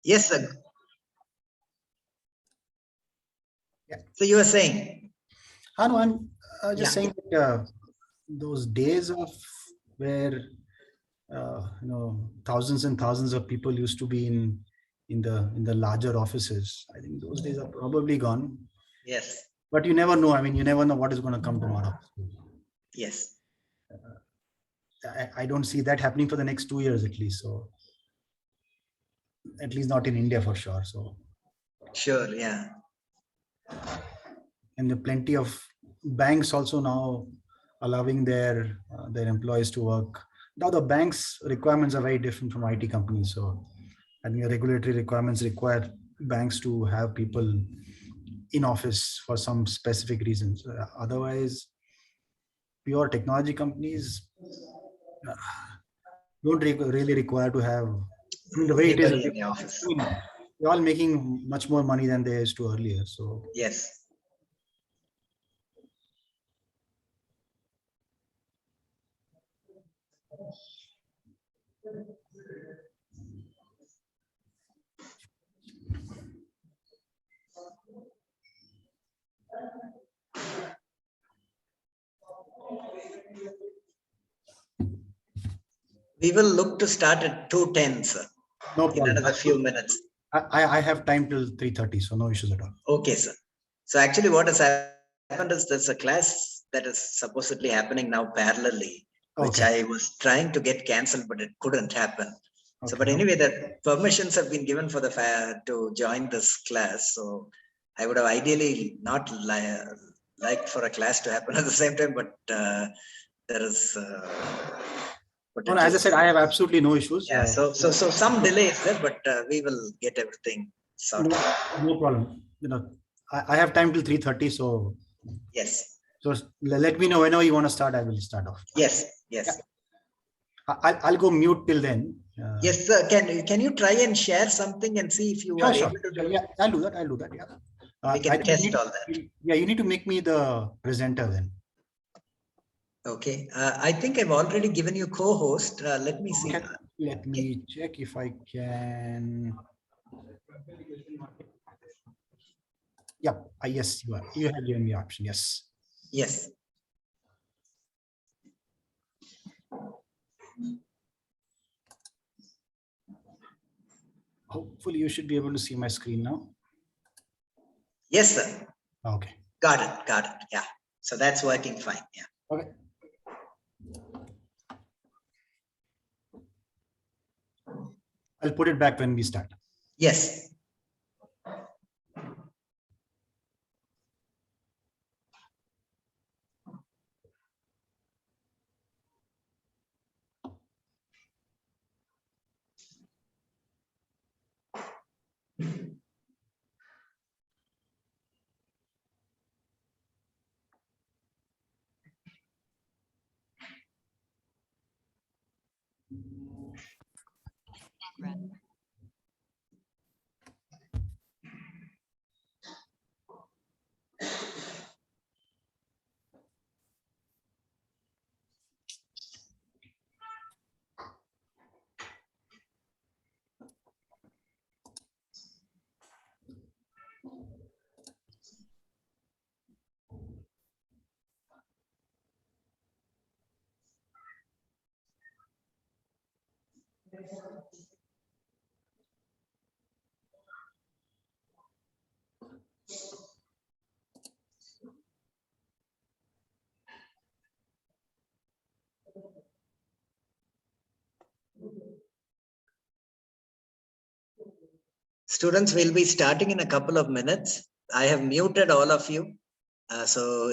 Yes, sir. Yeah. So you were saying? No, I'm just Yeah. saying that those days of where thousands and thousands of people used to be in the larger offices. I think those days are probably gone. Yes. But you never know. I mean, you never know what is going to come tomorrow. Yes. I don't see that happening for the next 2 years at least. So at least not in India for sure. So Sure. Yeah. and there are plenty of banks also now allowing their employees to work. Now the banks requirements are very different from IT companies. So I think the regulatory requirements require banks to have people in office for some specific reasons. Otherwise, pure technology companies uh, don't really require to have. I mean, the way it is, Anybody in the office? they're all making much more money than they used to earlier. So Yes. We will look to start at 2:10, sir. no In problem. another few minutes. I have time till 3:30, so no issues at all. Okay, sir. So actually what has happened is there's a class that is supposedly happening now parallelly, which Okay. I was trying to get cancelled, but it couldn't happen. So, Okay, but no. anyway, the permissions have been given for the to join this class. So I would have ideally not liked for a class to happen at the same time, but there is No, as I said, I have absolutely no issues. yeah. So some delay is there, but we will get everything sorted. No problem. I have time till 3:30, so Yes. so let me know whenever you want to start. I will start off. Yes. Yes. Yeah. I'll go mute till then. Yes, sir. Can you try and share something and see if you Sure, are sure. able to do it? Yeah, I'll do that. Yeah. We I can think test all that. you need to make me the presenter then. Okay. I think I've already given you co-host. Let me see. Okay. Let me check if I can. Yeah. Yes, you are. You have given me option. Yes. Yes. Hopefully, you should be able to see my screen now. Yes, sir. Okay. Got it. Got it. Yeah. So that's working fine. Yeah. Okay. I'll put it back when we start. Yes. Students will be starting in a couple of minutes. I have muted all of you. So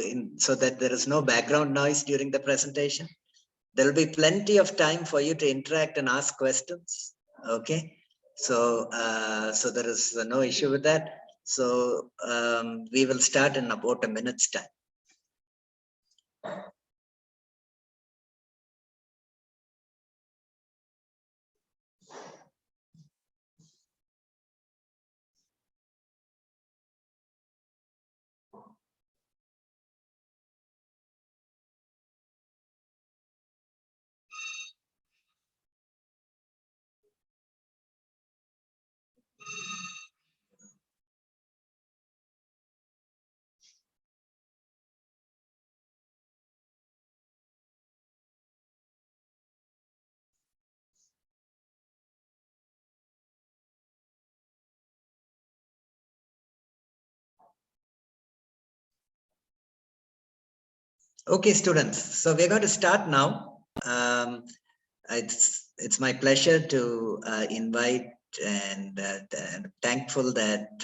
that there is no background noise during the presentation. There will be plenty of time for you to interact and ask questions. Okay. So there is no issue with that. So we will start in about a minute's time. Okay, students. So we're going to start now. It's my pleasure to invite and thankful that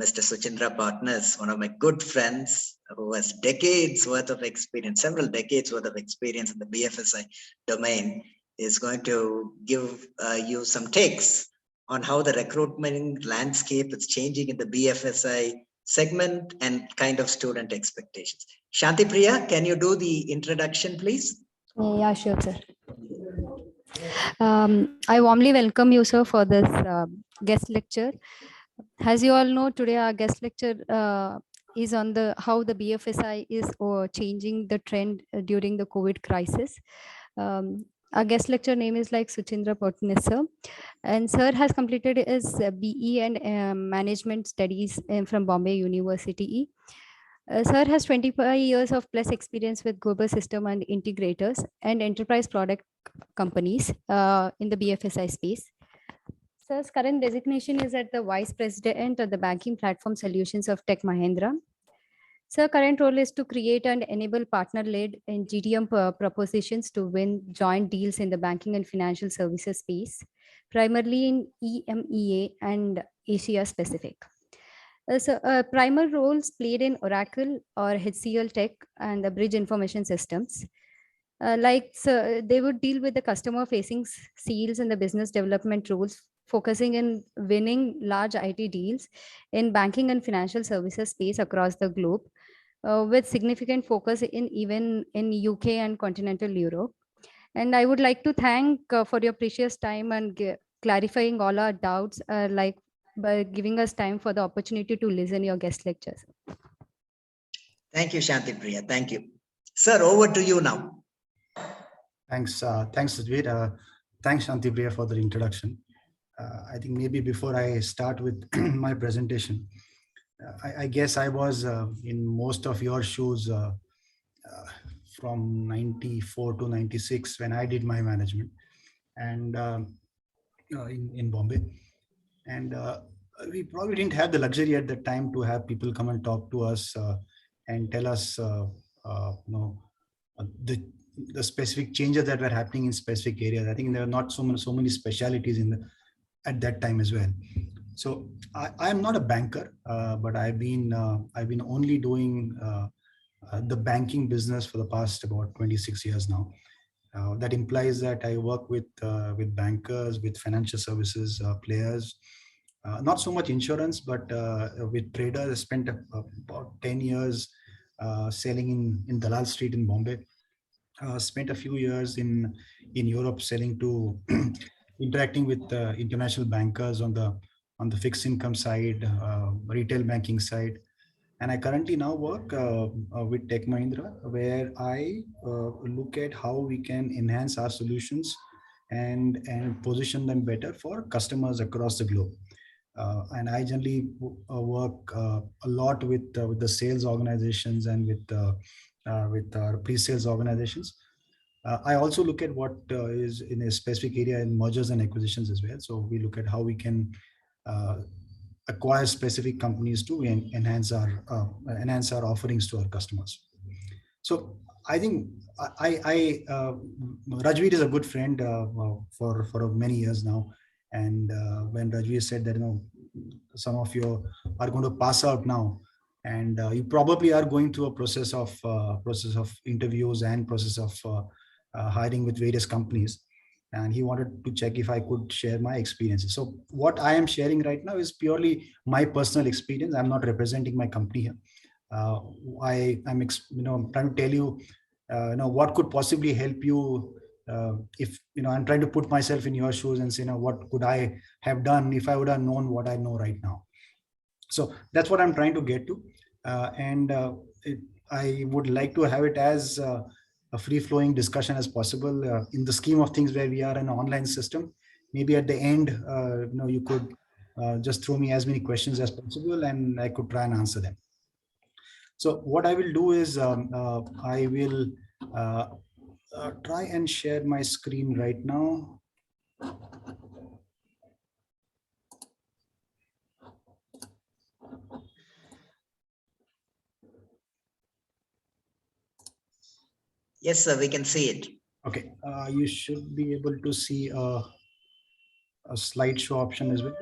Mr. Suchindra Partners, one of my good friends who has decades worth of experience, several decades worth of experience in the BFSI domain, is going to give you some takes on how the recruitment landscape is changing in the BFSI segment and kind of student expectations. Shanti Priya, can you do the introduction, please? Yeah, sure, sir. I warmly welcome you, sir, for this guest lecture. As you all know, today our guest lecture is on the how the BFSI is changing the trend during the COVID crisis. Our guest lecture name is like Suchindra Potnis, sir. And sir has completed his BE and management studies from Bombay University. Sir has 25 years of plus experience with global system and integrators and enterprise product companies in the BFSI space. Sir's current designation is at the Vice President of the Banking Platform Solutions of Tech Mahindra. Sir, current role is to create and enable partner-led and GTM propositions to win joint deals in the banking and financial services space, primarily in EMEA and Asia Pacific. Primary roles played in Oracle or HCL Tech and the Bridge Information Systems. They would deal with the customer facing sales and the business development roles, focusing in winning large IT deals in banking and financial services space across the globe, with significant focus even in UK and continental Europe. And I would like to thank for your precious time and clarifying all our doubts, by giving us time for the opportunity to listen your guest lectures. Thank you, Shanti Priya. Thank you. Sir, over to you now. Thanks, Sadhvir. Thanks, Shanti Priya, for the introduction. I think maybe before I start with my presentation, I guess I was in most of your shoes from 94 to 96 when I did my management and in Bombay. And we probably didn't have the luxury at that time to have people come and talk to us and tell us the specific changes that were happening in specific areas. I think there were not so many specialities at that time as well. So I am not a banker, but I've been only doing the banking business for the past about 26 years now. That implies that I work with bankers, with financial services players, not so much insurance, but with traders. I spent about 10 years selling in Dalal Street in Bombay. Spent a few years in Europe selling to interacting with international bankers on the fixed income side, retail banking side. And I currently now work with Tech Mahindra, where I look at how we can enhance our solutions and position them better for customers across the globe. And I generally work a lot with the sales organizations and with our pre-sales organizations. I also look at what is in a specific area in mergers and acquisitions as well. So we look at how we can acquire specific companies to enhance our offerings to our customers. So I think Rajveer is a good friend for many years now. And when Rajveer said that some of you are going to pass out now, and you probably are going through a process of interviews and process of hiring with various companies, and he wanted to check if I could share my experiences. So what I am sharing right now is purely my personal experience. I'm not representing my company here. I'm trying to tell you, what could possibly help you. If I'm trying to put myself in your shoes and say, what could I have done if I would have known what I know right now? So that's what I'm trying to get to, I would like to have it as a free-flowing discussion as possible. In the scheme of things, where we are an online system, maybe at the end, you could just throw me as many questions as possible, and I could try and answer them. So what I will do is I will try and share my screen right now. Yes, sir, we can see it. Okay, you should be able to see a slideshow option as well.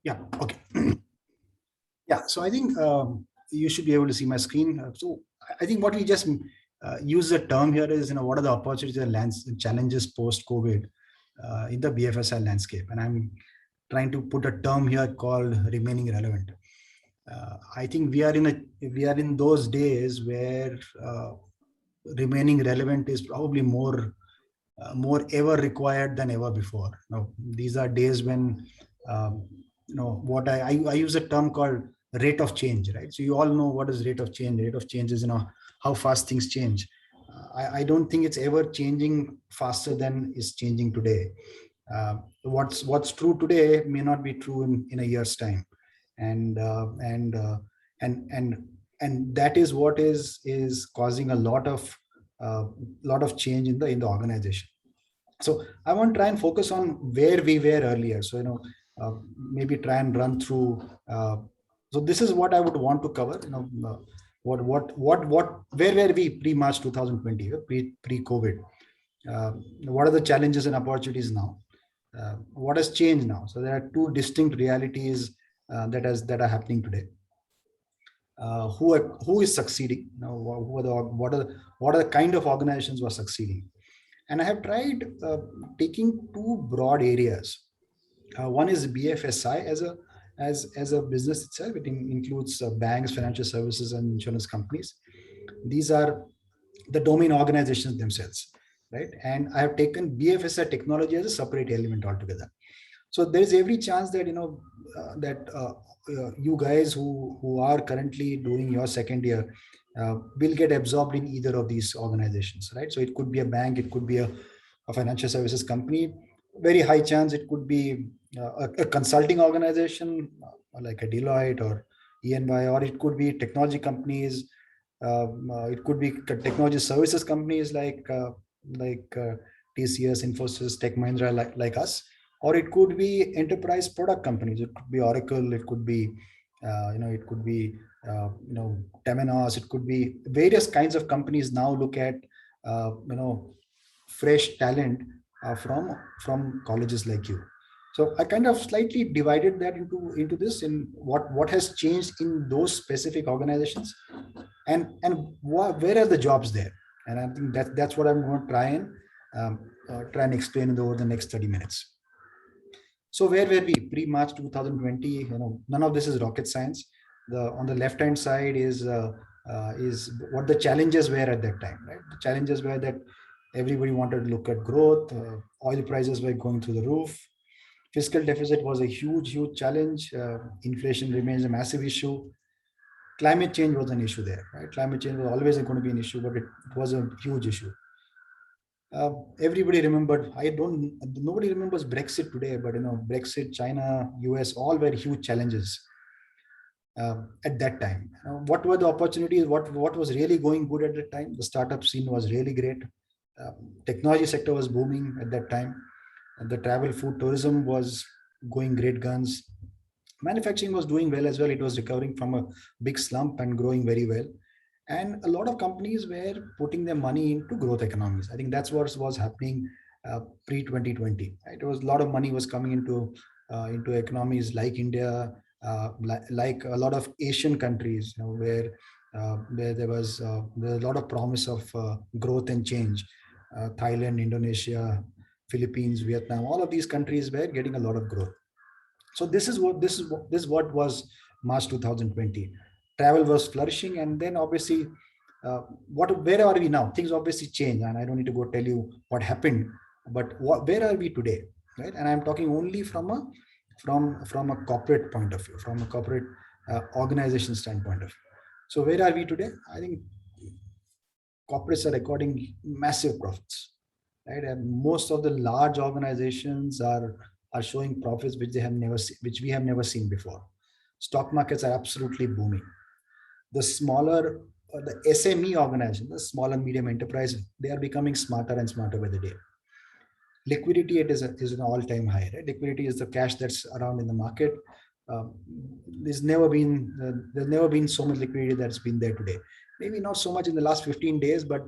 Yeah, okay. Yeah, so I think you should be able to see my screen. So I think what we just use the term here is, what are the opportunities and challenges post-COVID in the BFSI landscape? And I'm trying to put a term here called remaining relevant. I think we are in those days where remaining relevant is probably more ever required than ever before. Now, these are days when what I use a term called rate of change, right? So you all know what is rate of change. Rate of change is how fast things change. I don't think it's ever changing faster than is changing today. What's true today may not be true in a year's time, and and that is what is causing a lot of change in the organization. So I want to try and focus on where we were earlier. So maybe try and run through. So this is what I would want to cover. Where were we pre-March 2020, pre-COVID? What are the challenges and opportunities now? What has changed now? So there are two distinct realities that are happening today. Who is succeeding? What are the kind of organizations who are succeeding? And I have tried taking two broad areas. One is BFSI as a business itself. It includes banks, financial services, and insurance companies. These are the domain organizations themselves, right? And I have taken BFSI technology as a separate element altogether. So there is every chance that you guys who are currently doing your second year will get absorbed in either of these organizations, right? So it could be a bank, it could be a financial services company. Very high chance it could be a consulting organization like a Deloitte or EY, or it could be technology companies. It could be technology services companies like TCS, Infosys, Tech Mahindra, like us, or it could be enterprise product companies. It could be Oracle. It could be it could be Temenos. It could be various kinds of companies now look at fresh talent from colleges like you. So I kind of slightly divided that into this, in what has changed in those specific organizations, and where are the jobs there. And I think that's what I'm going to try and explain over the next 30 minutes. So where were we pre-March 2020? None of this is rocket science. On the left hand side is what the challenges were at that time, right? The challenges were that everybody wanted to look at growth. Oil prices were going through the roof. Fiscal deficit was a huge challenge. Inflation remains a massive issue. Climate change was an issue there, right? Climate change was always going to be an issue, but it was a huge issue. Everybody remembered. Nobody remembers Brexit today, but Brexit, China, US, all were huge challenges at that time. What were the opportunities? What was really going good at that time? The startup scene was really great. Technology sector was booming at that time. The travel, food, tourism was going great guns. Manufacturing was doing well as well. It was recovering from a big slump and growing very well. And a lot of companies were putting their money into growth economies. I think that's what was happening pre-2020. Right? It was a lot of money was coming into economies like India, like a lot of Asian countries, where there was a lot of promise of growth and change. Thailand, Indonesia, Philippines, Vietnam, all of these countries were getting a lot of growth. So this is what was March 2020. Travel was flourishing, and then obviously, where are we now? Things obviously change, and I don't need to go tell you what happened, but where are we today, right? And I'm talking only from a corporate point of view, from a corporate organization standpoint of view. So where are we today? I think corporates are recording massive profits, right? And most of the large organizations are showing profits which we have never seen before. Stock markets are absolutely booming. The smaller, the SME organization, the small and medium enterprise, they are becoming smarter and smarter by the day. Liquidity is an all-time high, right? Liquidity is the cash that's around in the market. Um, there's never been so much liquidity that's been there today. Maybe not so much in the last 15 days, but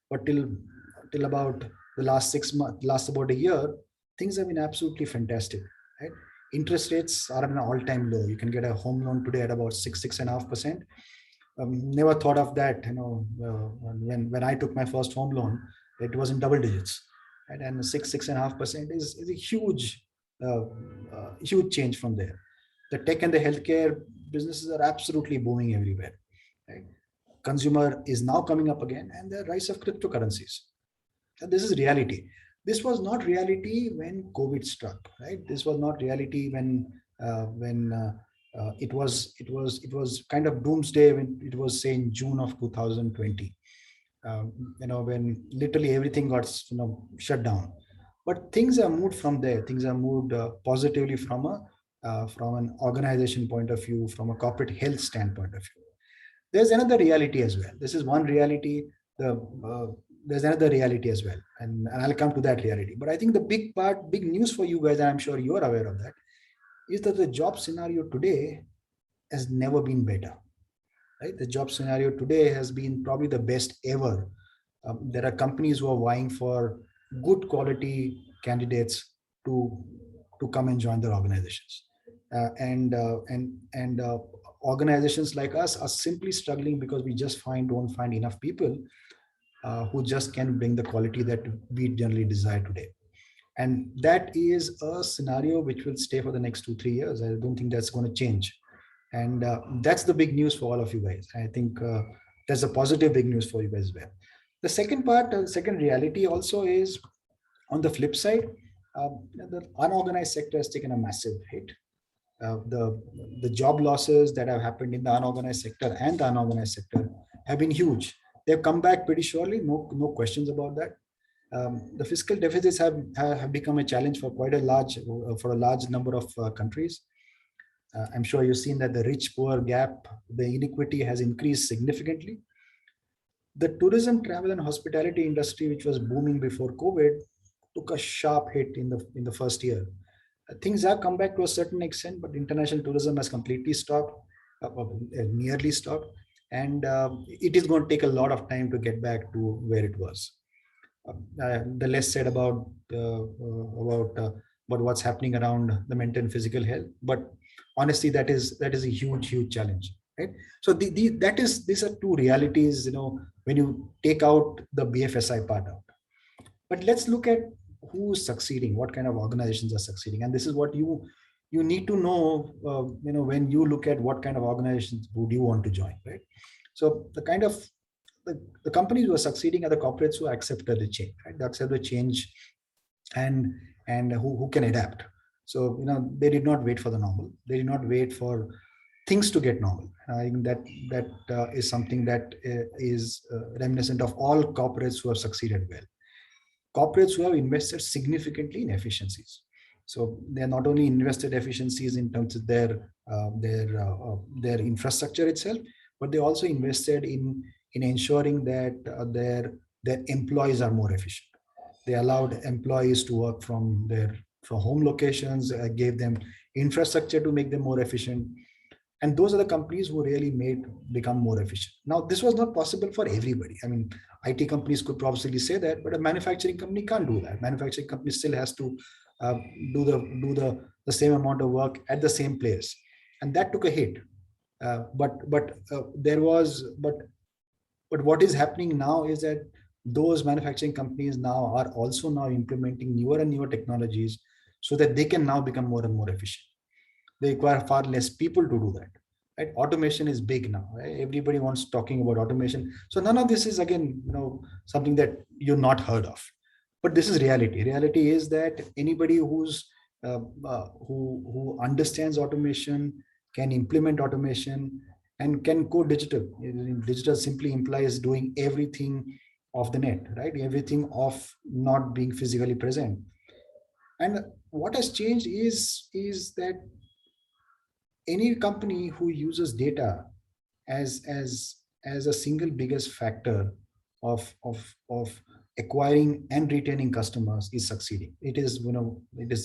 but till about the last 6 months, last about a year, things have been absolutely fantastic, right? Interest rates are at an all-time low. You can get a home loan today at about 6.5%. Never thought of that. When I took my first home loan, it was in double digits, right? And 6.5% is a uh, huge change from there. The tech and the healthcare businesses are absolutely booming everywhere, right? Consumer is now coming up again, and the rise of cryptocurrencies. And this is reality. This was not reality when COVID struck, right? This was not reality when it was kind of doomsday when it was, say, in June of 2020. When literally everything got shut down. But things have moved from there. Things have moved positively from an organization point of view, from a corporate health standpoint of view. There's another reality as well. This is one reality. There's another reality as well, and I'll come to that reality. But I think the big news for you guys, and I'm sure you are aware of that, is that the job scenario today has never been better. Right? The job scenario today has been probably the best ever. There are companies who are vying for good quality candidates to come and join their organizations, and organizations like us are simply struggling because we just don't find enough people who just can bring the quality that we generally desire today. And that is a scenario which will stay for the next 2-3 years. I don't think that's going to change. And that's the big news for all of you guys. I think that's a positive big news for you guys as well. The second part, second reality also is, on the flip side, the unorganized sector has taken a massive hit. The job losses that have happened in the unorganized sector and the unorganized sector have been huge. They've come back pretty surely, no questions about that. The fiscal deficits have become a challenge for a large number of countries. I'm sure you've seen that the rich-poor gap, the inequity has increased significantly. The tourism, travel, and hospitality industry, which was booming before COVID, took a sharp hit in the first year. Things have come back to a certain extent, but international tourism has completely stopped, nearly stopped, and it is going to take a lot of time to get back to where it was. The less said about what's happening around the mental and physical health, but honestly, that is a huge challenge, right? So these are two realities, when you take out the BFSI part out. But let's look at who's succeeding, what kind of organizations are succeeding, and this is what you need to know. When you look at what kind of organizations would you want to join, right? So the companies who are succeeding are the corporates who accepted the change, right? They accept the change and who can adapt. So they did not wait for the normal. They did not wait for things to get normal. I think that is something that is reminiscent of all corporates who have succeeded well. Corporates who have invested significantly in efficiencies. So they are not only invested efficiencies in terms of their infrastructure itself, but they also invested in ensuring that their employees are more efficient. They allowed employees to work from home locations, gave them infrastructure to make them more efficient. And those are the companies who really become more efficient. Now, this was not possible for everybody. I mean, IT companies could probably say that, but a manufacturing company can't do that. Manufacturing company still has to do the same amount of work at the same place, and that took a hit. But what is happening now is that those manufacturing companies now are also now implementing newer and newer technologies so that they can now become more and more efficient. They require far less people to do that. Right? Automation is big now. Right? Everybody wants talking about automation. So none of this is, again, something that you're not heard of. But this is reality. Reality is that anybody who understands automation, can implement automation, and can go digital. Digital simply implies doing everything off the net, right? Everything off, not being physically present. And what has changed is that any company who uses data as a single biggest factor of acquiring and retaining customers is succeeding. It is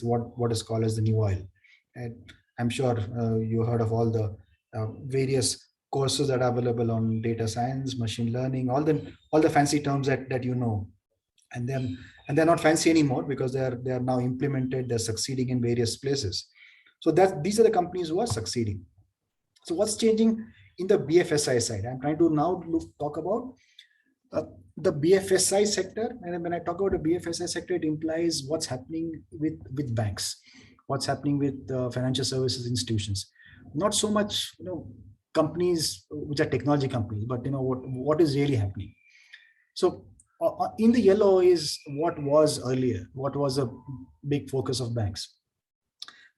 what is called as the new oil. And I'm sure you heard of all the various courses that are available on data science, machine learning, all the fancy terms that you know. And then and they're not fancy anymore because they are now implemented, they're succeeding in various places. So that these are the companies who are succeeding. So what's changing in the BFSI side? I'm trying to now talk about uh, the BFSI sector. And when I talk about the BFSI sector, it implies what's happening with banks, what's happening with financial services institutions. Not so much, companies which are technology companies, but what is really happening. So in the yellow is what was earlier, what was a big focus of banks.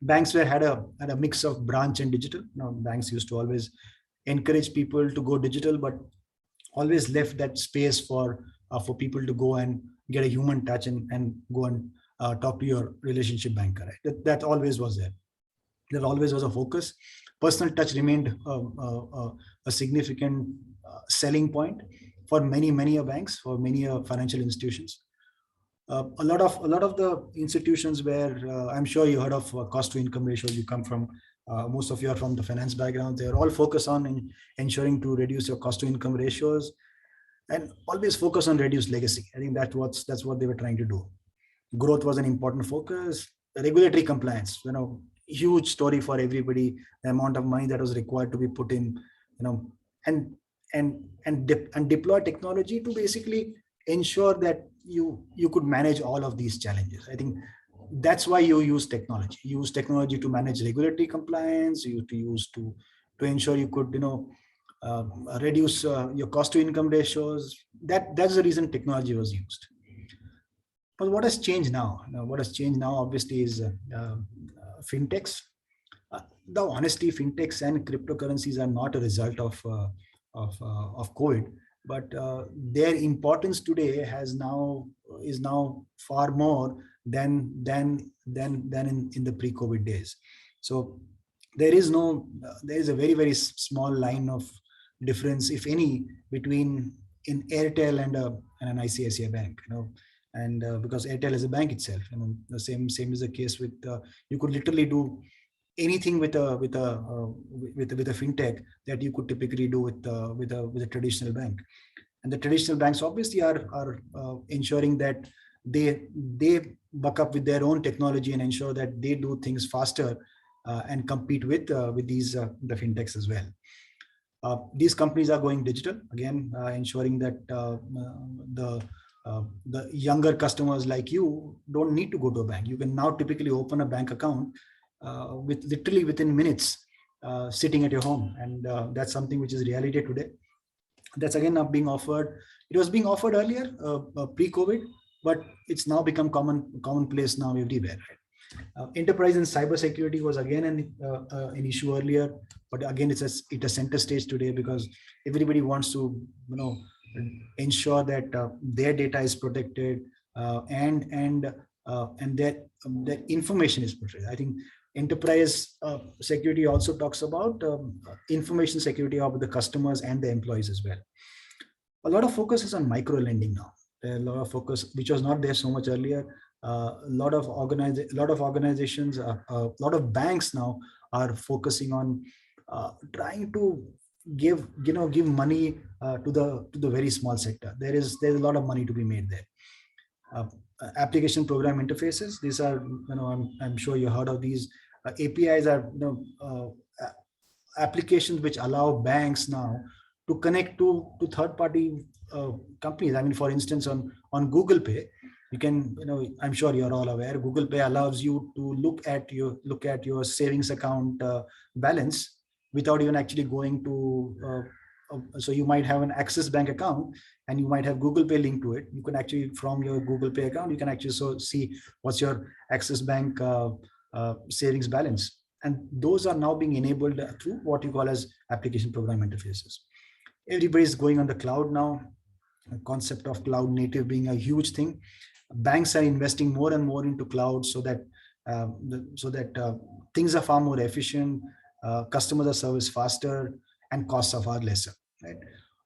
Banks had a mix of branch and digital. Banks used to always encourage people to go digital, but always left that space for people to go and get a human touch and go and talk to your relationship banker. Right? That always was there. There always was a focus. Personal touch remained a significant selling point for many banks, for many financial institutions. A lot of the institutions where I'm sure you heard of cost to income ratio. You come from most of you are from the finance background. They're all focused on ensuring to reduce your cost to income ratios and always focus on reduced legacy. I think that's what they were trying to do. Growth was an important focus. Regulatory compliance, huge story for everybody. The amount of money that was required to be put in, and deploy technology to basically ensure that you could manage all of these challenges. I think that's why you use technology. You use technology to manage regulatory compliance. To ensure you could reduce your cost to income ratios. That's the reason technology was used. But what has changed now? What has changed now, obviously, is fintechs. The honesty, fintechs and cryptocurrencies are not a result of COVID, but their importance today is now far more than in the pre-COVID days. So there is a very small line of difference, if any, between in Airtel and an ICICI bank. And because Airtel is a bank itself, the same is the case with you could literally do anything with a fintech that you could typically do with a traditional bank. And the traditional banks obviously are ensuring that they buck up with their own technology and ensure that they do things faster and compete with these the fintechs as well. These companies are going digital again, ensuring that the younger customers like you don't need to go to a bank. You can now typically open a bank account with literally within minutes, sitting at your home, and that's something which is reality today. That's again now being offered. It was being offered earlier, pre-COVID, but it's now become commonplace now everywhere. Right? Enterprise and cybersecurity was again an issue earlier, but again it's a center stage today because everybody wants to ensure that their data is protected and that information is protected. I think enterprise security also talks about information security of the customers and the employees as well. A lot of focus is on micro lending now. A lot of focus, which was not there so much earlier. A lot of organizations, a lot of banks now are focusing on trying to give money to the very small sector. There's a lot of money to be made there. Application program interfaces. These are, I'm sure you heard of these. APIs are applications which allow banks now to connect to third-party companies. I mean, for instance, on Google Pay, you can, I'm sure you're all aware, Google Pay allows you to look at your savings account balance without even actually going to. So you might have an Axis Bank account and you might have Google Pay linked to it. You can actually, from your Google Pay account, you can actually see what's your Axis Bank savings balance. And those are now being enabled through what you call as application program interfaces. Everybody's going on the cloud now. The concept of cloud native being a huge thing. Banks are investing more and more into cloud so that things are far more efficient, customers are serviced faster, and costs are far lesser. Right?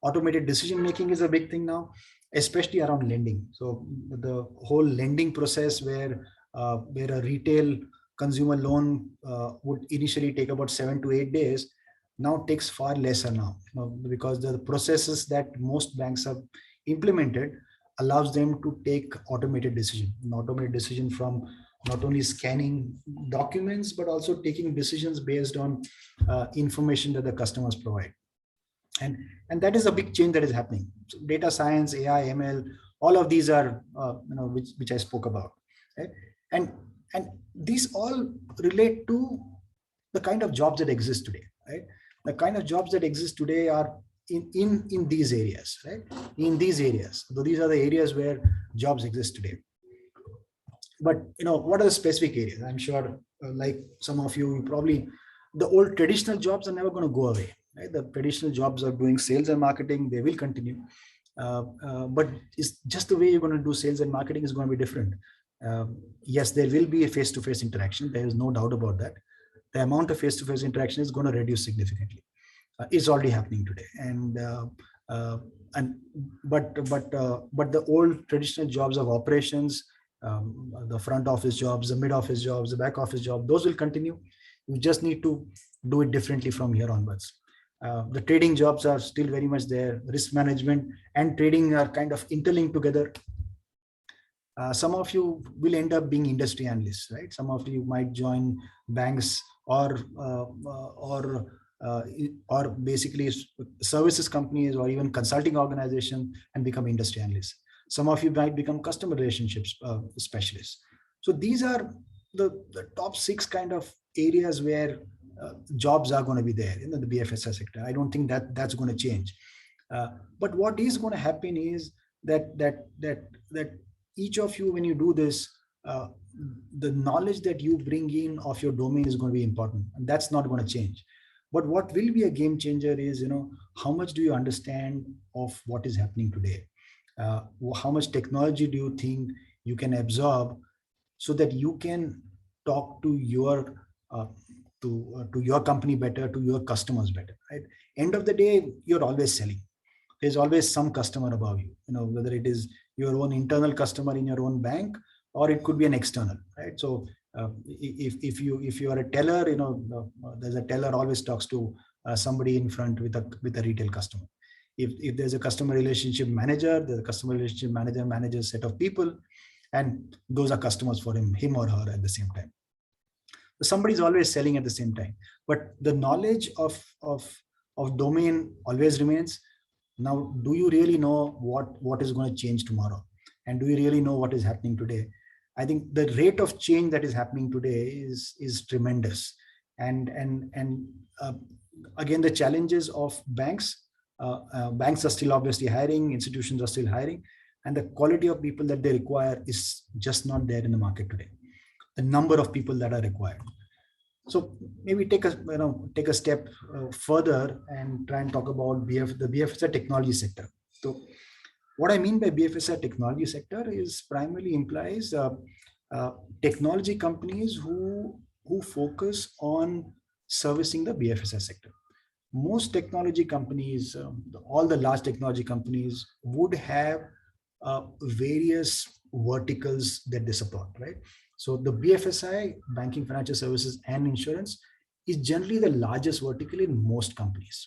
Automated decision making is a big thing now, especially around lending. So the whole lending process where a retail consumer loan would initially take about 7 to 8 days, now takes far lesser now, because the processes that most banks have implemented allows them to take automated decision, an automated decision from not only scanning documents, but also taking decisions based on information that the customers provide. And that is a big change that is happening. So data science, AI, ML, all of these are, which I spoke about. Right? And these all relate to the kind of jobs that exist today. Right? The kind of jobs that exist today are in these areas, right? In these areas. So these are the areas where jobs exist today. But what are the specific areas? I'm sure, like some of you probably, the old traditional jobs are never going to go away. Right? The traditional jobs are doing sales and marketing. They will continue. But it's just the way you're going to do sales and marketing is going to be different. Yes, there will be a face-to-face interaction. There is no doubt about that. The amount of face-to-face interaction is going to reduce significantly. It's already happening today. But the old traditional jobs of operations, the front office jobs, the mid office jobs, the back office job, those will continue. You just need to do it differently from here onwards. The trading jobs are still very much there. Risk management and trading are kind of interlinked together. Some of you will end up being industry analysts, right? Some of you might join banks or basically services companies or even consulting organizations and become industry analysts. Some of you might become customer relationships specialists. So these are the top 6 kind of areas where jobs are going to be there in the BFSI sector. I don't think that's going to change. But what is going to happen is that each of you, when you do this, the knowledge that you bring in of your domain is going to be important, and that's not going to change. But what will be a game changer is, how much do you understand of what is happening today? How much technology do you think you can absorb so that you can talk to your company better, to your customers better, right? End of the day, you're always selling. There's always some customer above you, whether it is your own internal customer in your own bank, or it could be an external, right? So if you are a teller, there's a teller always talks to somebody in front with a retail customer. If there's a customer relationship manager, there's a customer relationship manager manages a set of people, and those are customers for him or her at the same time. So somebody's always selling at the same time, but the knowledge of domain always remains. Now, do you really know what is going to change tomorrow? And do you really know what is happening today? I think the rate of change that is happening today is tremendous. And again, the challenges of banks, banks are still obviously hiring, institutions are still hiring, and the quality of people that they require is just not there in the market today. The number of people that are required. So maybe take a step further and try and talk about the BFSI technology sector. So what I mean by BFSI technology sector is primarily implies technology companies who focus on servicing the BFSI sector. Most technology companies, all the large technology companies would have various verticals that they support, right? So the BFSI, banking, financial services, and insurance is generally the largest vertical in most companies.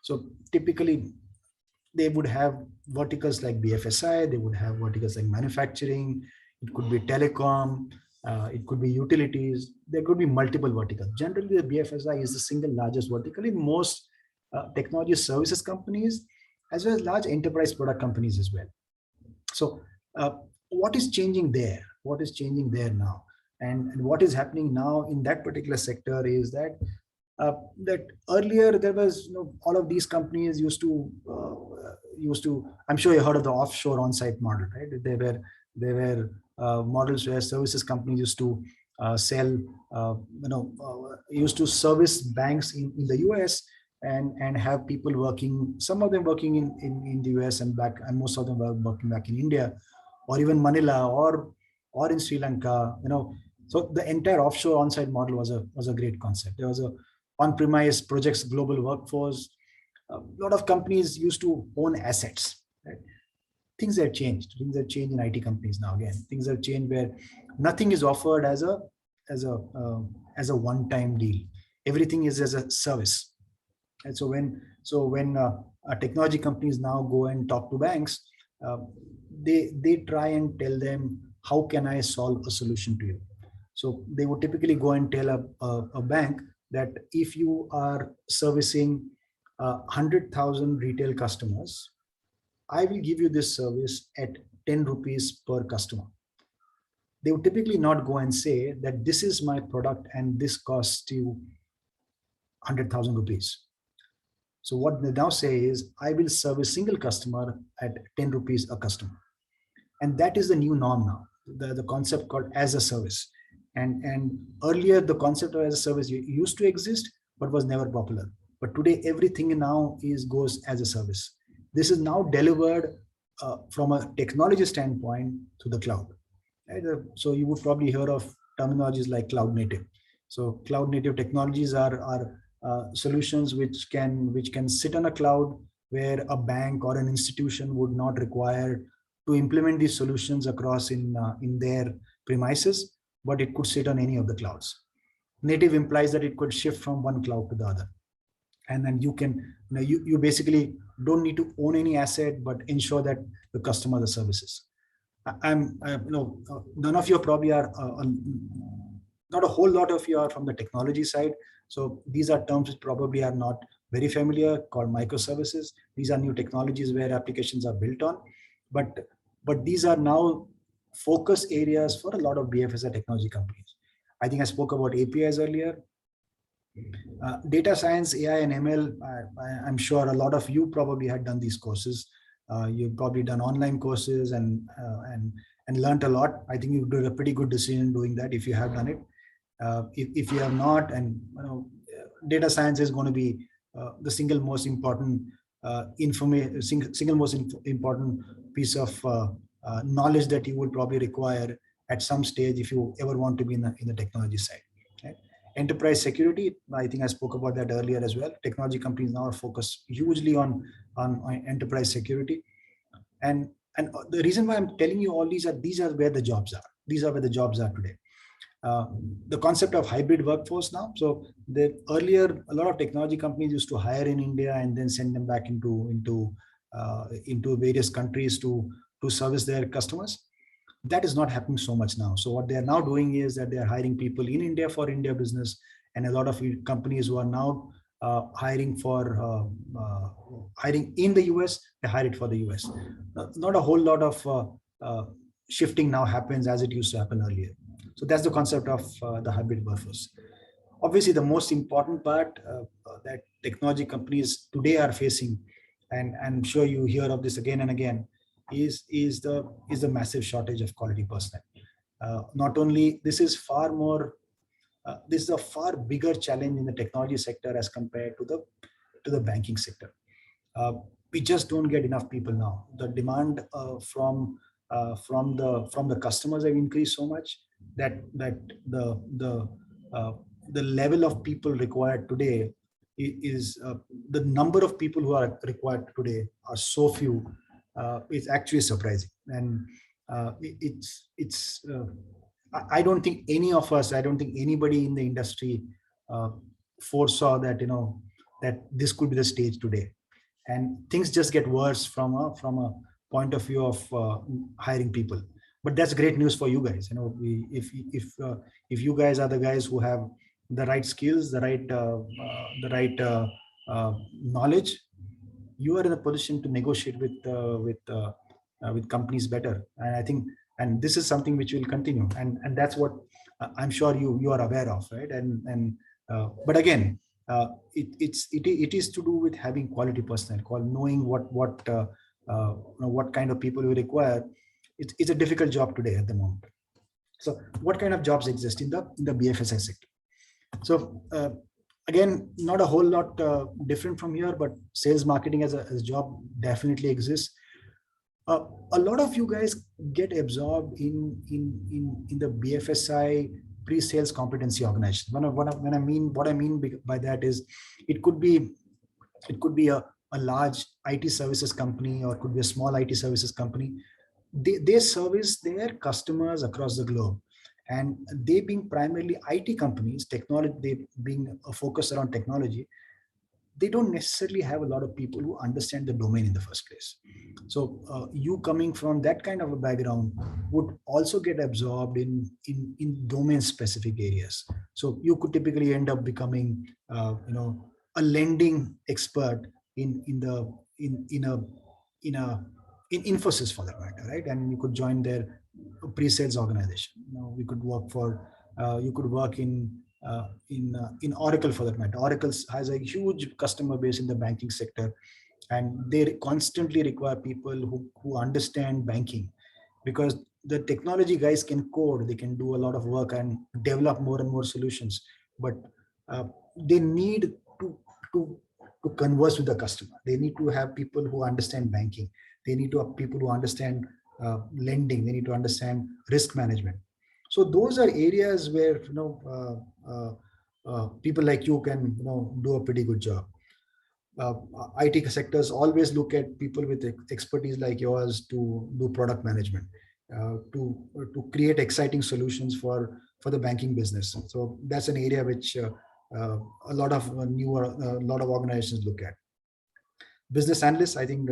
So typically, they would have verticals like BFSI, they would have verticals like manufacturing, it could be telecom, it could be utilities, there could be multiple verticals. Generally, the BFSI is the single largest vertical in most technology services companies, as well as large enterprise product companies as well. So what is changing there? What is changing there now? And what is happening now in that particular sector is that that earlier there was, all of these companies used to, I'm sure you heard of the offshore on-site model, right? There were models where services companies used to sell, used to service banks in the US and have people working, some of them working in the US and back, and most of them were working back in India, or even Manila, or in Sri Lanka, So the entire offshore on-site model was a great concept. There was a on-premise projects global workforce. A lot of companies used to own assets. Right? Things have changed. Things have changed in IT companies now. Again, things have changed where nothing is offered as a as a one-time deal. Everything is as a service. And so when technology companies now go and talk to banks, they try and tell them, how can I solve a solution to you? So they would typically go and tell a bank that if you are servicing 100,000 retail customers, I will give you this service at 10 rupees per customer. They would typically not go and say that this is my product and this costs you 100,000 rupees. So what they now say is, I will serve a single customer at 10 rupees a customer. And that is the new norm now, the concept called as a service. And earlier, the concept of as a service used to exist, but was never popular. But today, everything now goes as a service. This is now delivered from a technology standpoint to the cloud. Right? So you would probably hear of terminologies like cloud native. So cloud native technologies are solutions which can sit on a cloud, where a bank or an institution would not require to implement these solutions across in their premises, but it could sit on any of the clouds. Native implies that it could shift from one cloud to the other, and then you basically don't need to own any asset, but ensure that the customer the services. None of you probably are not a whole lot of you are from the technology side. So these are terms which probably are not very familiar, called microservices. These are new technologies where applications are built on, but these are now focus areas for a lot of BFSI technology companies. I think I spoke about APIs earlier. Data science, AI, and ML. I'm sure a lot of you probably had done these courses. You've probably done online courses and learned a lot. I think you did a pretty good decision doing that if you have done it. If you have not, and data science is going to be the single most important important piece of knowledge that you will probably require at some stage if you ever want to be in the technology side. Right? Enterprise security, I think I spoke about that earlier as well. Technology companies now are focused hugely on enterprise security, and the reason why I'm telling you all these are where the jobs are. These are where the jobs are today. The concept of hybrid workforce now. So earlier, a lot of technology companies used to hire in India and then send them back into various countries to service their customers. That is not happening so much now. So what they are now doing is that they are hiring people in India for India business, and a lot of companies who are now hiring in the US, they hire it for the US. Not a whole lot of shifting now happens as it used to happen earlier. So that's the concept of the hybrid workforce. Obviously, the most important part that technology companies today are facing, and I'm sure you hear of this again and again, is the massive shortage of quality personnel. Not only this is this is a far bigger challenge in the technology sector as compared to the banking sector. We just don't get enough people now. The demand from the customers have increased so much that the level of people required today is the number of people who are required today are so few. It's actually surprising, and I don't think anybody in the industry foresaw that that this could be the stage today, and things just get worse from a point of view of hiring people. But that's great news for you guys. If you guys are the guys who have the right skills, the right knowledge, you are in a position to negotiate with companies better. And I think, and this is something which will continue, and that's what I'm sure you are aware of, right? But again, it is to do with having quality personnel, knowing what kind of people we require. It's a difficult job today at the moment. So what kind of jobs exist in the BFSI sector? So again, not a whole lot different from here, but sales marketing as a job definitely exists. A lot of you guys get absorbed in the BFSI pre-sales competency organization. What I mean by that is, it could be a large IT services company, or it could be a small IT services company. They service their customers across the globe, And they being primarily IT companies, technology, they being a focus around technology, they don't necessarily have a lot of people who understand the domain in the first place. So you coming from that kind of a background would also get absorbed in domain specific areas. So you could typically end up becoming a lending expert in Infosys for that matter, right? And you could join their pre-sales organization. We could work for you could work in Oracle for that matter. Oracle has a huge customer base in the banking sector, and they constantly require people who understand banking, because the technology guys can code, they can do a lot of work and develop more and more solutions, but they need to to converse with the customer. They need to have people who understand banking. They need to have people who understand lending. They need to understand risk management. So those are areas where people like you can do a pretty good job. IT sectors always look at people with expertise like yours to do product management, to create exciting solutions for the banking business. So that's an area which a lot of a lot of organizations look at. Business analysts, I think,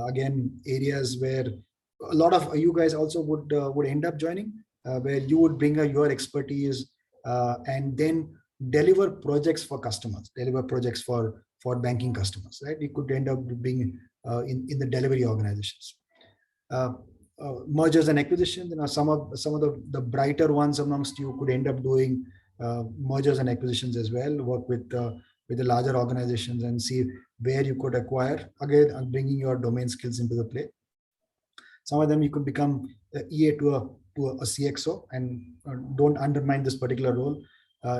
again, areas where a lot of you guys also would end up joining, where you would bring your expertise and then deliver projects for customers, deliver projects for banking customers, right? You could end up being in the delivery organizations. Mergers and acquisitions, some of the brighter ones amongst you could end up doing mergers and acquisitions as well, work with the larger organizations and see where you could acquire, again, bringing your domain skills into the play. Some of them you could become EA to a CXO, and don't undermine this particular role.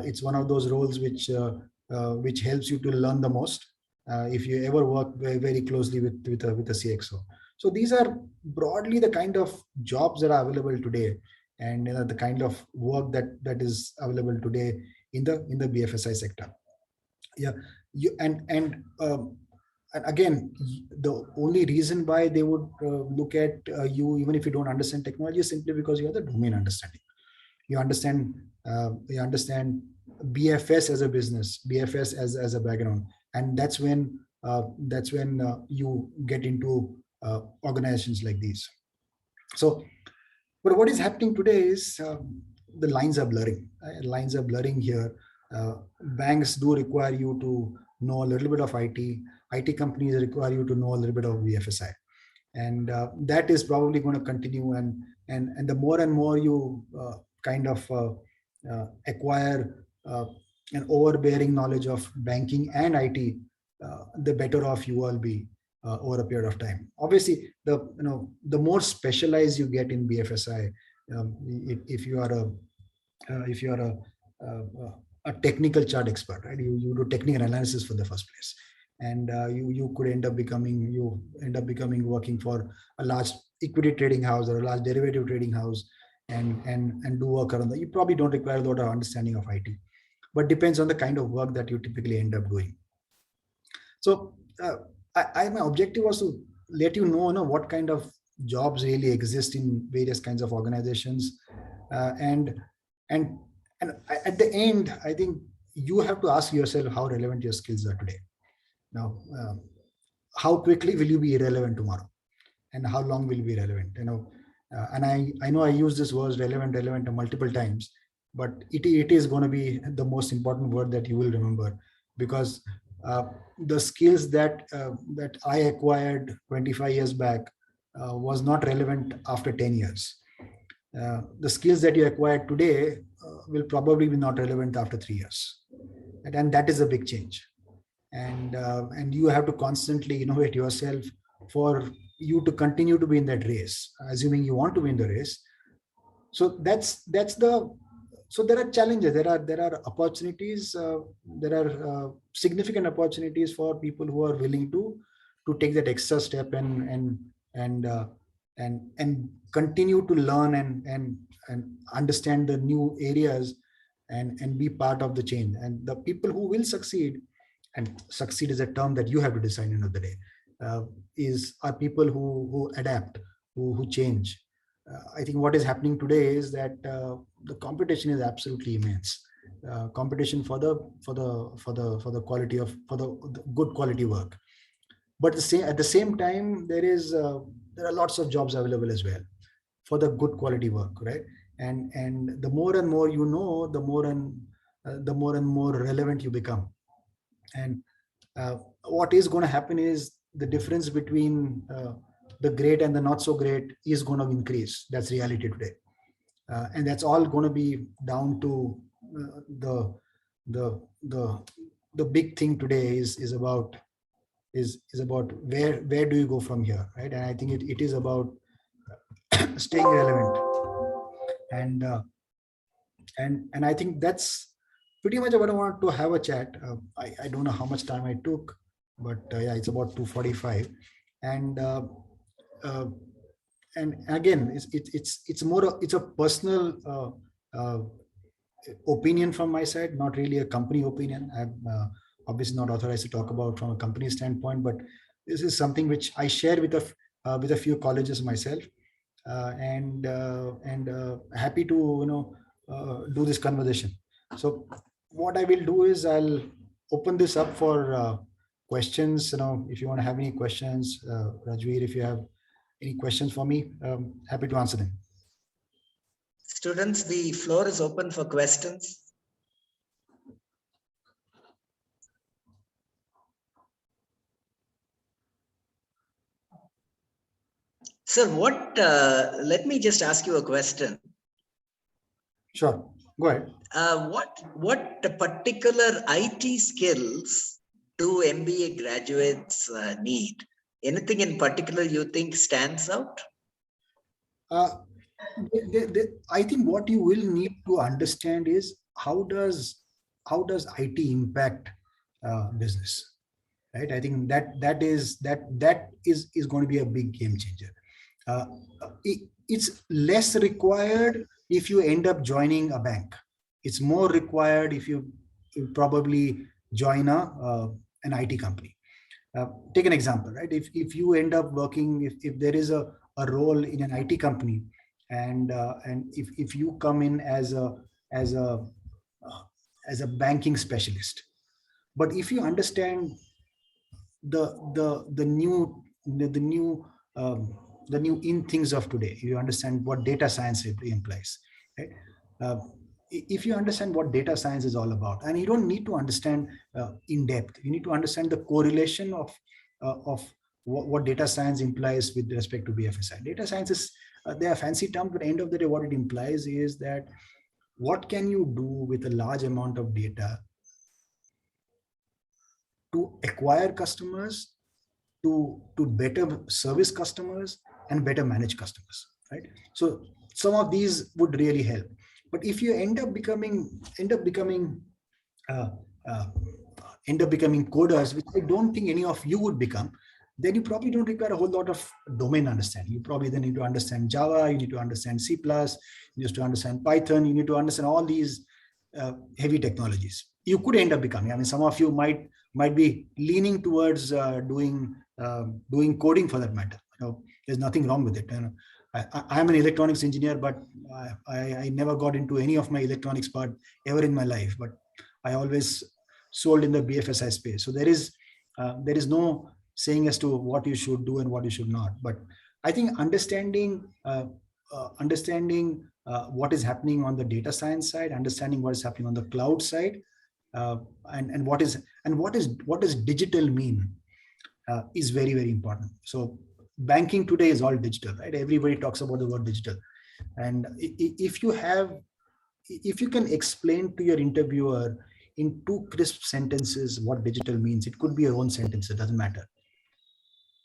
It's one of those roles which helps you to learn the most if you ever work very, very closely with a CXO. So these are broadly the kind of jobs that are available today, and the kind of work that is available today in the BFSI sector. Yeah, and again, the only reason why they would look at you, even if you don't understand technology, is simply because you have the domain understanding. You understand BFS as a business, BFS as a background, and that's when you get into organizations like these. So, but what is happening today is the lines are blurring. Lines are blurring here. Banks do require you to know a little bit of IT. IT companies require you to know a little bit of BFSI, and that is probably going to continue. And the more and more you kind of acquire an overbearing knowledge of banking and IT, the better off you will be over a period of time. Obviously, the more specialized you get in BFSI, if you are a technical chart expert, right? You do technical analysis for the first place, and you end up becoming working for a large equity trading house or a large derivative trading house, and do work around that. You probably don't require a lot of understanding of IT, but depends on the kind of work that you typically end up doing. So my objective was to let you know what kind of jobs really exist in various kinds of organizations, and at the end, I think you have to ask yourself how relevant your skills are today. Now, how quickly will you be irrelevant tomorrow, and how long will you be relevant? And I know I use this word relevant multiple times, but it is going to be the most important word that you will remember, because the skills that I acquired 25 years back was not relevant after 10 years. The skills that you acquired today will probably be not relevant after 3 years, and that is a big change. And you have to constantly innovate yourself for you to continue to be in that race, assuming you want to be in the race. So so there are challenges, there are opportunities, there are significant opportunities for people who are willing to take that extra step and continue to learn and understand the new areas and be part of the change. And the people who will succeed, and succeed is a term that you have to decide end of the day, are people who adapt, who change, I think what is happening today is that the competition is absolutely immense. Competition for the quality of the good quality work. But at the same time, there are lots of jobs available as well for the good quality work, right? And the more and more you know, the more and more relevant you become. And what is going to happen is the difference between the great and the not so great is going to increase. That's reality today, and that's all going to be down to the the the the big thing today is about where do you go from here, right? And I think it is about staying relevant, and and I think that's pretty much what I wanted to have a chat. I don't know how much time I took, but yeah, it's about 2:45, and uh, and again, it's more it's a personal opinion from my side, not really a company opinion. I'm obviously not authorized to talk about from a company standpoint, but this is something which I share with a few colleges myself, and happy to do this conversation. So what I will do is I'll open this up for questions. If you want to have any questions, Rajveer, if you have any questions for me, happy to answer them. Students, the floor is open for questions. Sir, let me just ask you a question. Sure, go ahead. What particular IT skills do MBA graduates need? Anything in particular you think stands out? I think what you will need to understand is how does IT impact business, right? I think that is going to be a big game changer. It's less required if you end up joining a bank. It's more required if you probably join an IT company. Take an example, right? If you end up working, if there is a role in an IT company, and if you come in as a banking specialist, but if you understand the new in things of today, you understand what data science implies, right? If you understand what data science is all about, and you don't need to understand in depth, you need to understand the correlation of what data science implies with respect to BFSI. Data science is they are fancy terms, but at the end of the day, what it implies is that what can you do with a large amount of data to acquire customers, to better service customers, and better manage customers, right? So some of these would really help. But if you end up becoming coders, which I don't think any of you would become, then you probably don't require a whole lot of domain understanding. You probably then need to understand Java, you need to understand C++, you need to understand Python, you need to understand all these heavy technologies. You could end up becoming, I mean, some of you might be leaning towards doing coding for that matter. There's nothing wrong with it. I'm an electronics engineer, but I never got into any of my electronics part ever in my life. But I always sold in the BFSI space. So there is no saying as to what you should do and what you should not. But I think understanding what is happening on the data science side, understanding what is happening on the cloud side, and what does digital mean is very, very important. So banking today is all digital, right? Everybody talks about the word digital, and if you can explain to your interviewer in 2 crisp sentences what digital means, it could be your own sentence, it doesn't matter,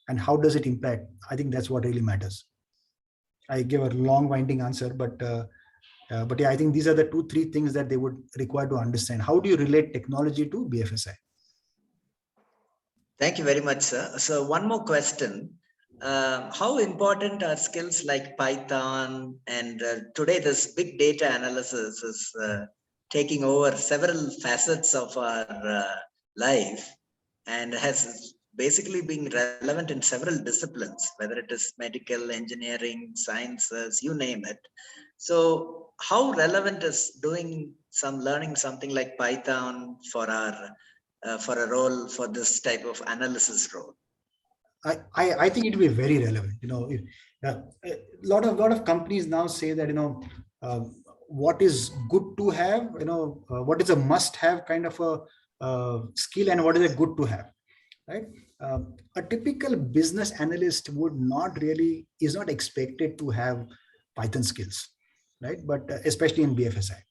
and how does it impact, I think that's what really matters. I gave a long winding answer, but yeah, I think these are the 2-3 things that they would require to understand. How do you relate technology to BFSI? Thank you very much, sir. So one more question. How important are skills like Python, and today this big data analysis is taking over several facets of our life and has basically being relevant in several disciplines, whether it is medical, engineering, sciences, you name it. So how relevant is doing some learning something like Python for our for a role for this type of analysis role? I think it will be very relevant. If a lot of companies now say that what is good to have, what is a must have kind of a skill, and what is a good to have, right? A typical business analyst is not expected to have Python skills, right? But especially in BFSI,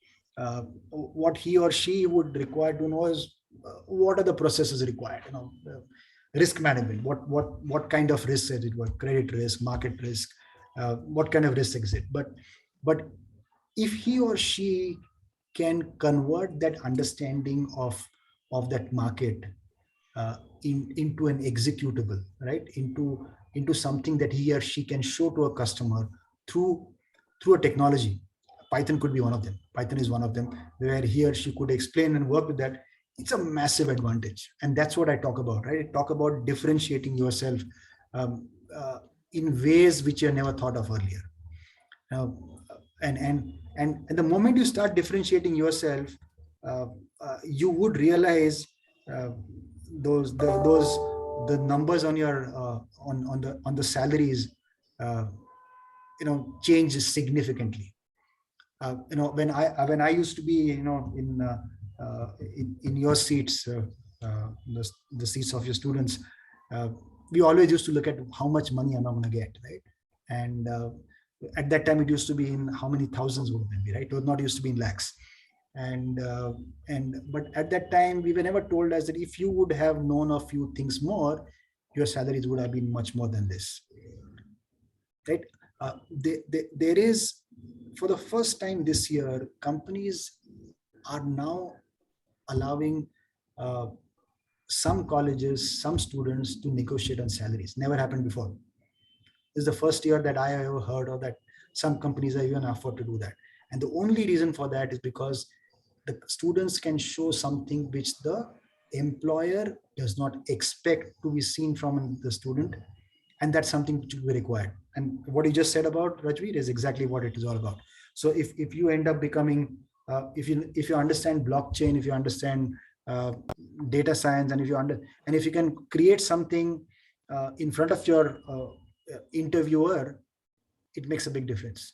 what he or she would require to know is what are the processes required, risk management, what kind of risks is it, what credit risk, market risk, what kind of risk exist. But if he or she can convert that understanding of that market into an executable, right, into something that he or she can show to a customer through a technology. Python could be one of them. Python is one of them, where he or she could explain and work with that. It's a massive advantage, and that's what I talk about, right? I talk about differentiating yourself in ways which you never thought of earlier. Now, and the moment you start differentiating yourself, you would realize the numbers on your on the salaries change significantly. When I used to be in your seats, the seats of your students, we always used to look at how much money am I going to get, right? And at that time it used to be in how many thousands would it be, right? It was not used to be in lakhs. But at that time we were never told us that if you would have known a few things more, your salaries would have been much more than this, right? There is, for the first time this year, companies are now allowing some colleges, some students to negotiate on salaries. Never happened before. This is the first year that I ever heard of that some companies are even afford to do that. And the only reason for that is because the students can show something which the employer does not expect to be seen from the student. And that's something which will be required. And what you just said about Rajveer is exactly what it is all about. So if you end up becoming, if you understand blockchain, if you understand data science, and if you can create something in front of your interviewer, it makes a big difference.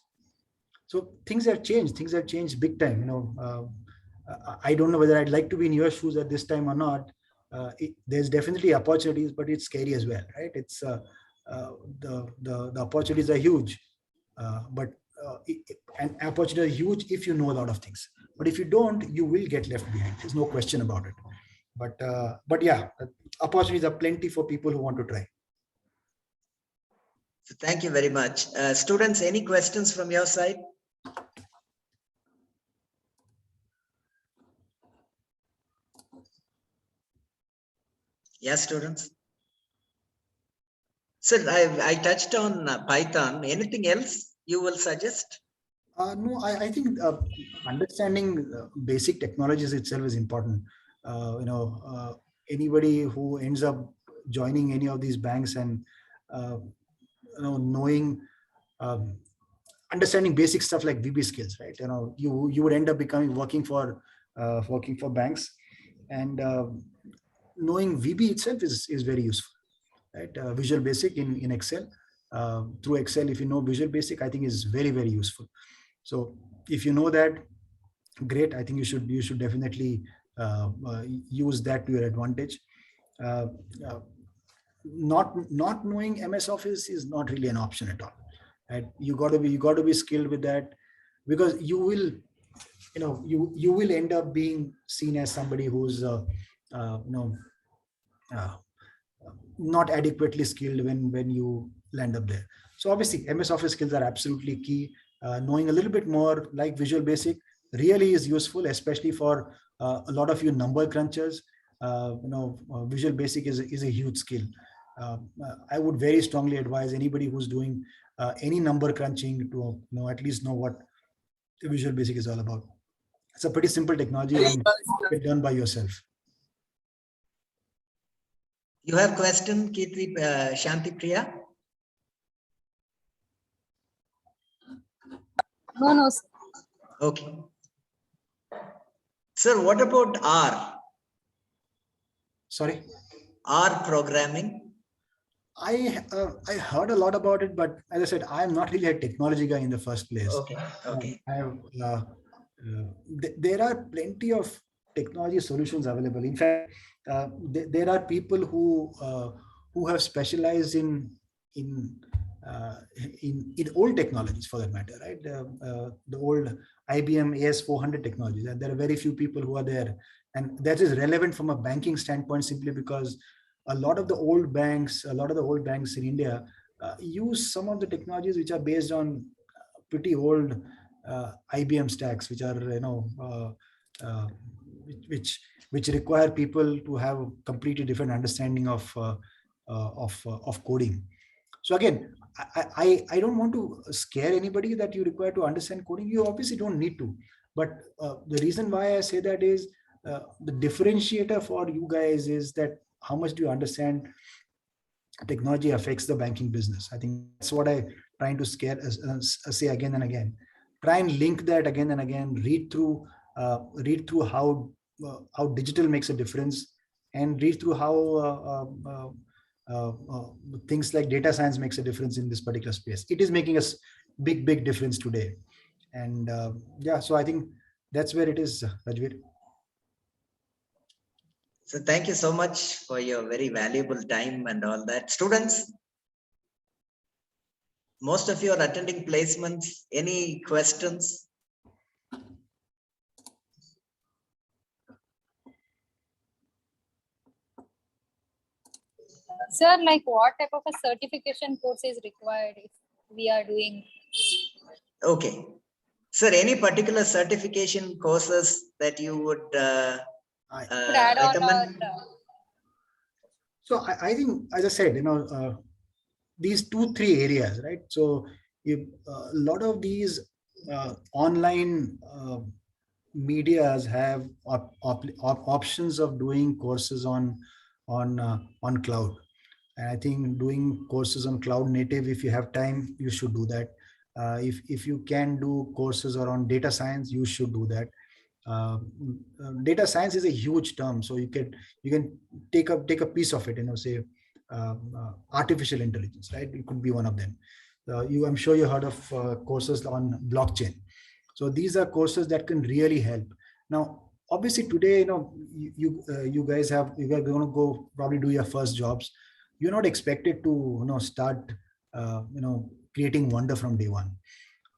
So things have changed. Things have changed big time. I don't know whether I'd like to be in your shoes at this time or not. There's definitely opportunities, but it's scary as well, right? It's the opportunities are huge, and opportunities are huge if you know a lot of things. But if you don't, you will get left behind. There's no question about it. But yeah, opportunities are plenty for people who want to try. So thank you very much. Students, any questions from your side? Yes, students. Sir, I touched on Python. Anything else you will suggest? No, I think understanding basic technologies itself is important. Anybody who ends up joining any of these banks and knowing, understanding basic stuff like VB skills, right? You would end up working for banks, and knowing VB itself is very useful, right? Visual Basic in Excel. Through Excel, if you know Visual Basic, I think is very, very useful. So if you know that, great. I think you should definitely use that to your advantage. Not knowing MS Office is not really an option at all. Right? You got to be skilled with that, because you will end up being seen as somebody who's not adequately skilled when you land up there. So obviously MS Office skills are absolutely key. Knowing a little bit more like Visual Basic really is useful, especially for a lot of you number crunchers. Visual Basic is a huge skill. I would very strongly advise anybody who's doing any number crunching to at least know what the Visual Basic is all about. It's a pretty simple technology and it's done by yourself. You have question, Kirti, Shanti Priya? No, sir. Okay. Sir, what about R? Sorry. R programming? I heard a lot about it, but as I said, I'm not really a technology guy in the first place. Okay, okay. I have, there are plenty of technology solutions available. In fact, there are people who have specialized in in old technologies, for that matter, right? The old IBM AS400 technologies. And there are very few people who are there, and that is relevant from a banking standpoint simply because a lot of the old banks in India use some of the technologies which are based on pretty old IBM stacks, which are which require people to have a completely different understanding of coding. So again, I don't want to scare anybody that you require to understand coding. You obviously don't need to, but the reason why I say that is the differentiator for you guys is that how much do you understand technology affects the banking business. I think that's what I trying to say again and again. Try and link that again and again. Read through how digital makes a difference, and read through how things like data science makes a difference in this particular space. It is making a big difference today, and yeah. So I think that's where it is, Rajveer. So thank you so much for your very valuable time and all that. Students, most of you are attending placements. Any questions? Sir, like what type of a certification course is required if we are doing? Okay. Sir, any particular certification courses that you would Could add on recommend? So I think, as I said, these 2-3 areas, right? So if a lot of these online medias have options of doing courses on cloud. And I think doing courses on cloud native, if you have time, you should do that. If you can do courses around data science, you should do that. Data science is a huge term, so you can take a piece of it, say artificial intelligence, right? It could be one of them. I'm sure you heard of courses on blockchain. So these are courses that can really help. Now, obviously today, you guys are going to go probably do your first jobs. You're not expected to start creating wonder from day one.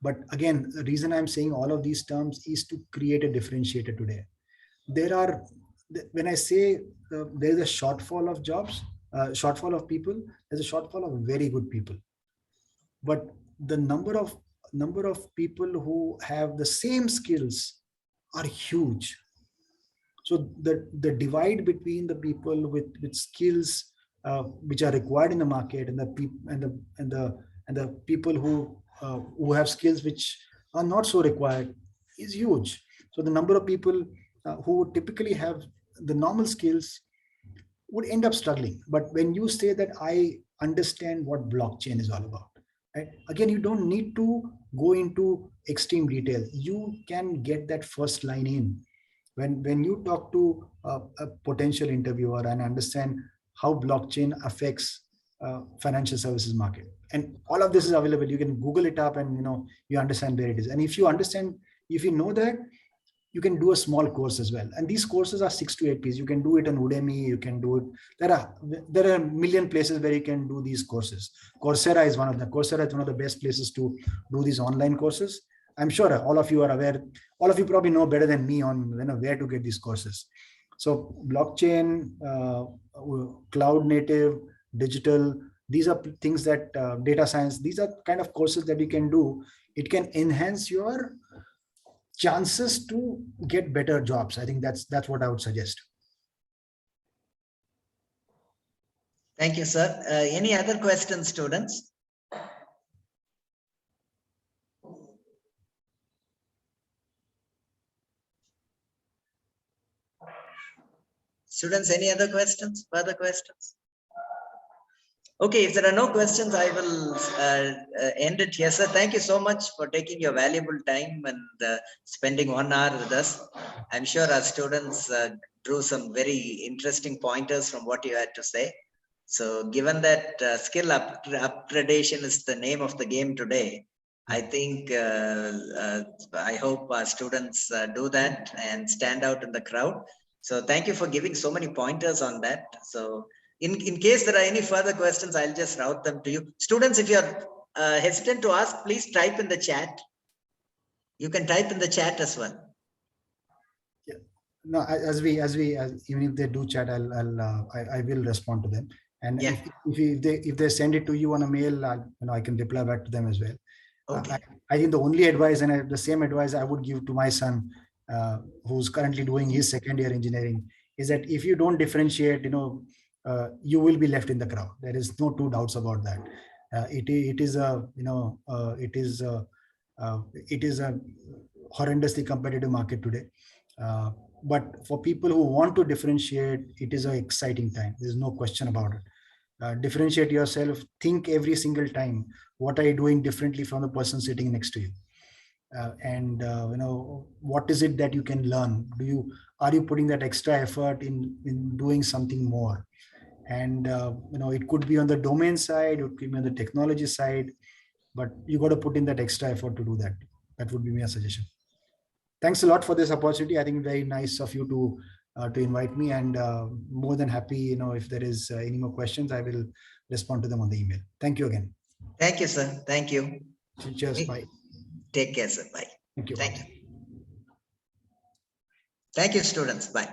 But again, the reason I'm saying all of these terms is to create a differentiator today. When I say there's a shortfall of jobs, shortfall of people, there's a shortfall of very good people. But the number of people who have the same skills are huge. So the divide between the people with skills which are required in the market and the people who have skills which are not so required is huge. So the number of people who typically have the normal skills would end up struggling. But when you say that I understand what blockchain is all about, right? Again, you don't need to go into extreme detail. You can get that first line in. When you talk to a potential interviewer and understand how blockchain affects financial services market, and all of this is available, you can Google it up and you understand where it is. And if you know that, you can do a small course as well. And these courses are 6 to 8 pieces. You can do it on Udemy. You can do it. There are a million places where you can do these courses. Coursera is one of the best places to do these online courses. I'm sure all of you are aware. All of you probably know better than me on where to get these courses. So blockchain, cloud native, digital, these are things that data science, these are kind of courses that you can do. It can enhance your chances to get better jobs. I think that's what I would suggest. Thank you, sir. Any other questions, students? Students, any other questions? Further questions? Okay, if there are no questions, I will end it here, sir. Thank you so much for taking your valuable time and spending 1 hour with us. I'm sure our students drew some very interesting pointers from what you had to say. So given that skill upgradation is the name of the game today, I think I hope our students do that and stand out in the crowd. So thank you for giving so many pointers on that. So in case there are any further questions, I'll just route them to you. Students, if you're hesitant to ask, please type in the chat. You can type in the chat as well. No, as even if they do chat, I will respond to them. And Yeah. if they send it to you on a mail, I can reply back to them as well. Okay. I think the only advice, and the same advice I would give to my son, who's currently doing his second year engineering, is that if you don't differentiate, you will be left in the crowd. There is no two doubts about that. It is a horrendously competitive market today. But for people who want to differentiate, it is an exciting time. There's no question about it. Differentiate yourself. Think every single time, what are you doing differently from the person sitting next to you? And what is it that you can learn? Are you putting that extra effort in doing something more? And it could be on the domain side, it could be on the technology side, but you got to put in that extra effort to do that. That would be my suggestion. Thanks a lot for this opportunity. I think very nice of you to invite me, and more than happy, if there is any more questions, I will respond to them on the email. Thank you again. Thank you, sir. Thank you. Cheers. Bye. Take care, sir. Bye. Thank you. Thank you. Thank you, students. Bye.